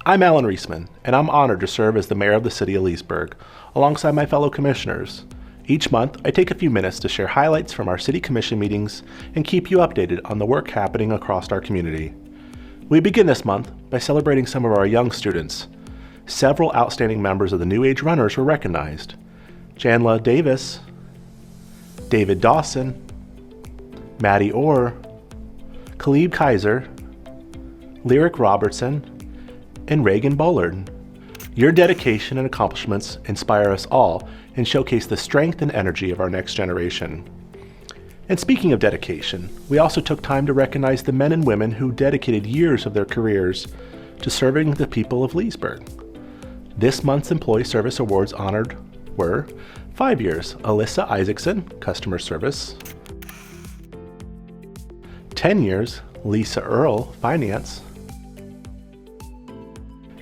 I'm Alan Reisman, and I'm honored to serve as the mayor of the City of Leesburg, alongside my fellow commissioners. Each month, I take a few minutes to share highlights from our City Commission meetings and keep you updated on the work happening across our community. We begin this month by celebrating some of our young students. Several outstanding members of the New Age Runners were recognized. Janla Davis, David Dawson, Maddie Orr, Khalib Kaiser, Lyric Robertson, and Reagan Bullard. Your dedication and accomplishments inspire us all and showcase the strength and energy of our next generation. And speaking of dedication, we also took time to recognize the men and women who dedicated years of their careers to serving the people of Leesburg. This month's Employee Service Awards honored were 5 years, Alyssa Isaacson, Customer Service; 10 years, Lisa Earle, Finance;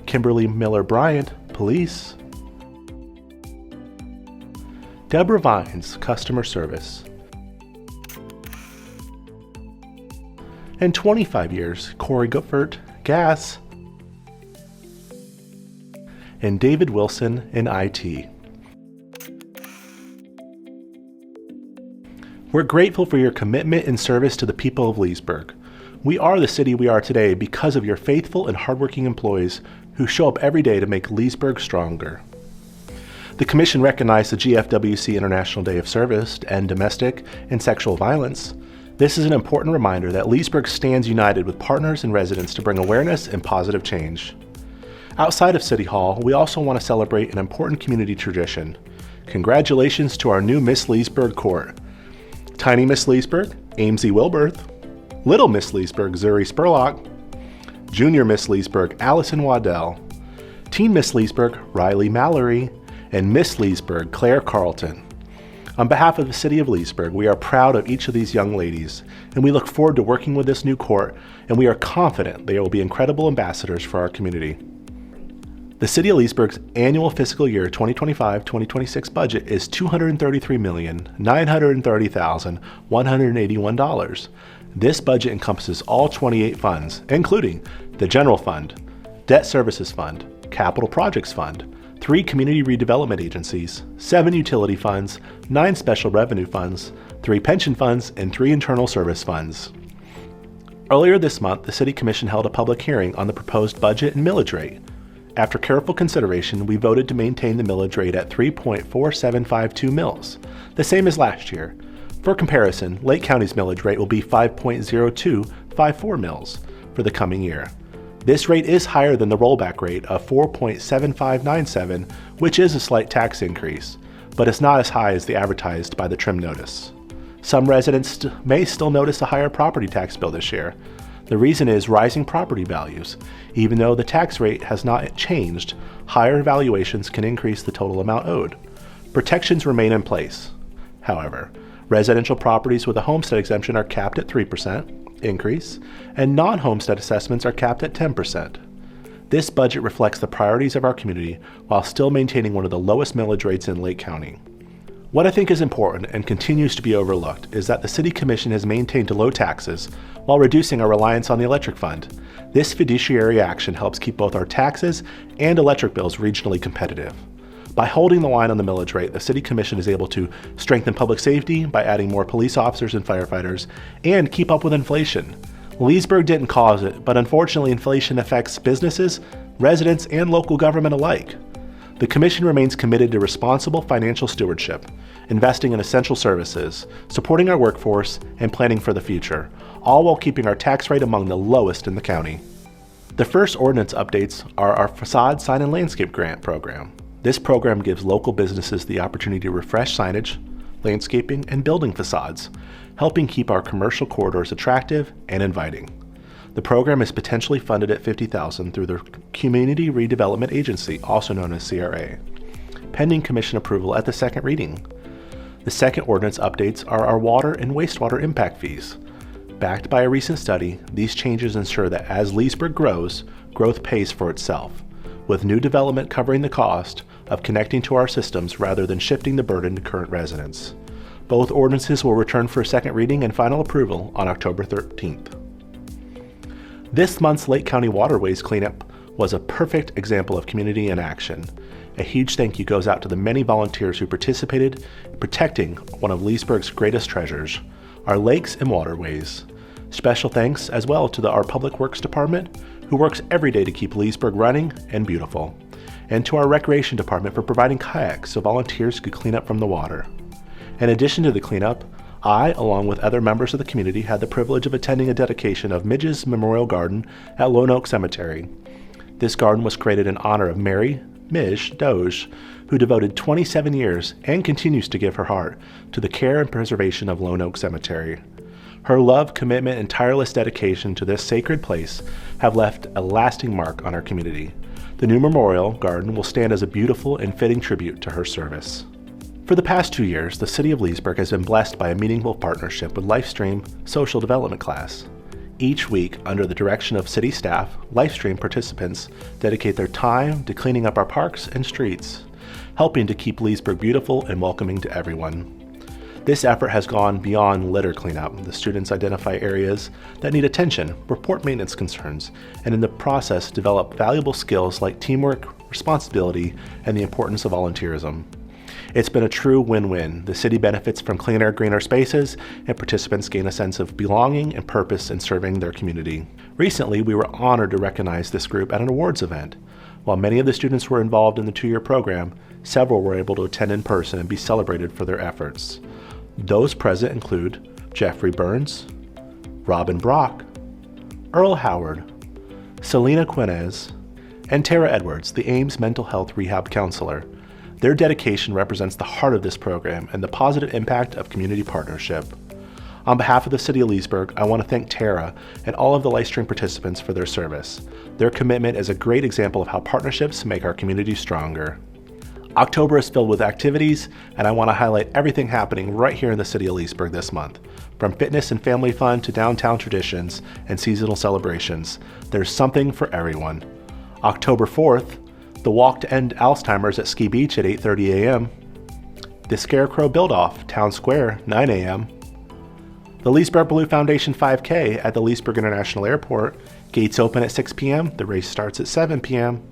Kimberly Miller Bryant, Police; Deborah Vines, Customer Service; and 25 years, Corey Guffert, Gas; and David Wilson in IT. We're grateful for your commitment and service to the people of Leesburg. We are the city we are today because of your faithful and hardworking employees who show up every day to make Leesburg stronger. The Commission recognized the GFWC International Day of Service to End Domestic and Sexual Violence. This is an important reminder that Leesburg stands united with partners and residents to bring awareness and positive change. Outside of City Hall, we also want to celebrate an important community tradition. Congratulations to our new Miss Leesburg Court. Tiny Miss Leesburg, Amesy Wilberth; Little Miss Leesburg, Zuri Spurlock; Junior Miss Leesburg, Allison Waddell; Teen Miss Leesburg, Riley Mallory; and Miss Leesburg, Claire Carlton. On behalf of the City of Leesburg, we are proud of each of these young ladies, and we look forward to working with this new court, and we are confident they will be incredible ambassadors for our community. The City of Leesburg's annual fiscal year 2025-2026 budget is $233,930,181. This budget encompasses all 28 funds, including the General Fund, Debt Services Fund, Capital Projects Fund, 3 community redevelopment agencies, 7 utility funds, 9 special revenue funds, 3 pension funds, and 3 internal service funds. Earlier this month, the City Commission held a public hearing on the proposed budget and millage rate. After careful consideration, we voted to maintain the millage rate at 3.4752 mils, the same as last year. For comparison, Lake County's millage rate will be 5.0254 mils for the coming year. This rate is higher than the rollback rate of 4.7597, which is a slight tax increase, but it's not as high as the advertised by the trim notice. Some residents may still notice a higher property tax bill this year. The reason is rising property values. Even though the tax rate has not changed, higher valuations can increase the total amount owed. Protections remain in place. However, residential properties with a homestead exemption are capped at 3% increase, and non-homestead assessments are capped at 10%. This budget reflects the priorities of our community while still maintaining one of the lowest millage rates in Lake County. What I think is important and continues to be overlooked is that the City Commission has maintained low taxes while reducing our reliance on the electric fund. This fiduciary action helps keep both our taxes and electric bills regionally competitive. By holding the line on the millage rate, the City Commission is able to strengthen public safety by adding more police officers and firefighters and keep up with inflation. Leesburg didn't cause it, but unfortunately inflation affects businesses, residents, and local government alike. The Commission remains committed to responsible financial stewardship, investing in essential services, supporting our workforce, and planning for the future, all while keeping our tax rate among the lowest in the county. The first ordinance updates are our Facade Sign and Landscape Grant program. This program gives local businesses the opportunity to refresh signage, landscaping, and building facades, helping keep our commercial corridors attractive and inviting. The program is potentially funded at $50,000 through the Community Redevelopment Agency, also known as CRA, pending Commission approval at the second reading. The second ordinance updates are our water and wastewater impact fees. Backed by a recent study, these changes ensure that as Leesburg grows, growth pays for itself, with new development covering the cost of connecting to our systems rather than shifting the burden to current residents. Both ordinances will return for a second reading and final approval on October 13th. This month's Lake County Waterways cleanup was a perfect example of community in action. A huge thank you goes out to the many volunteers who participated in protecting one of Leesburg's greatest treasures, our lakes and waterways. Special thanks as well to our Public Works Department, who works every day to keep Leesburg running and beautiful, and to our Recreation Department for providing kayaks so volunteers could clean up from the water. In addition to the cleanup, I, along with other members of the community, had the privilege of attending a dedication of Midge's Memorial Garden at Lone Oak Cemetery. This garden was created in honor of Mary Midge Doge, who devoted 27 years and continues to give her heart to the care and preservation of Lone Oak Cemetery. Her love, commitment, and tireless dedication to this sacred place have left a lasting mark on our community. The new memorial garden will stand as a beautiful and fitting tribute to her service. For the past 2 years, the City of Leesburg has been blessed by a meaningful partnership with LifeStream Social Development Class. Each week, under the direction of city staff, LifeStream participants dedicate their time to cleaning up our parks and streets, helping to keep Leesburg beautiful and welcoming to everyone. This effort has gone beyond litter cleanup. The students identify areas that need attention, report maintenance concerns, and in the process develop valuable skills like teamwork, responsibility, and the importance of volunteerism. It's been a true win-win. The city benefits from cleaner, greener spaces, and participants gain a sense of belonging and purpose in serving their community. Recently, we were honored to recognize this group at an awards event. While many of the students were involved in the 2-year program, several were able to attend in person and be celebrated for their efforts. Those present include Jeffrey Burns, Robin Brock, Earl Howard, Selena Quinez, and Tara Edwards, the Ames Mental Health Rehab Counselor. Their dedication represents the heart of this program and the positive impact of community partnership. On behalf of the City of Leesburg, I want to thank Tara and all of the LifeStream participants for their service. Their commitment is a great example of how partnerships make our community stronger. October is filled with activities, and I want to highlight everything happening right here in the City of Leesburg this month. From fitness and family fun to downtown traditions and seasonal celebrations, there's something for everyone. October 4th, the Walk to End Alzheimer's at Ski Beach at 8:30 a.m., the Scarecrow Build-Off, Town Square, 9 a.m., the Leesburg Blue Foundation 5K at the Leesburg International Airport, gates open at 6 p.m., the race starts at 7 p.m.,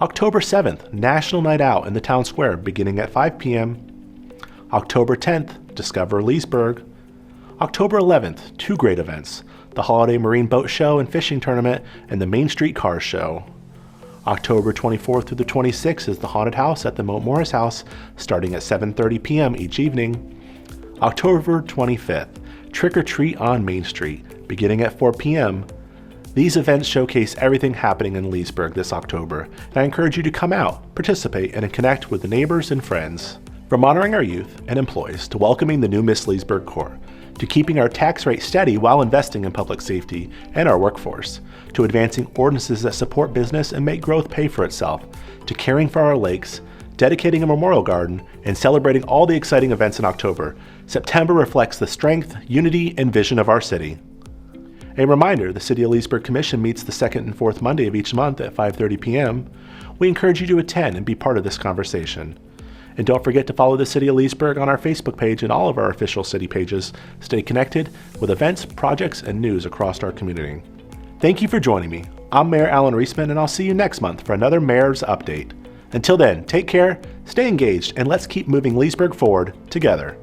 October 7th, National Night Out in the Town Square beginning at 5 p.m., October 10th, Discover Leesburg, October 11th, 2 great events, the Holiday Marine Boat Show and Fishing Tournament and the Main Street Car Show. October 24th through the 26th is the Haunted House at the Moat Morris House, starting at 7:30 p.m. each evening. October 25th, Trick or Treat on Main Street, beginning at 4 p.m. These events showcase everything happening in Leesburg this October, and I encourage you to come out, participate, and connect with the neighbors and friends. From honoring our youth and employees to welcoming the new Miss Leesburg Court, to keeping our tax rate steady while investing in public safety and our workforce, to advancing ordinances that support business and make growth pay for itself, to caring for our lakes, dedicating a memorial garden, and celebrating all the exciting events in October, September reflects the strength, unity, and vision of our city. A reminder, the City of Leesburg Commission meets the second and fourth Monday of each month at 5:30 p.m. We encourage you to attend and be part of this conversation. And don't forget to follow the City of Leesburg on our Facebook page and all of our official city pages. Stay connected with events, projects, and news across our community. Thank you for joining me. I'm Mayor Alan Reisman, and I'll see you next month for another Mayor's Update. Until then, take care, stay engaged, and let's keep moving Leesburg forward together.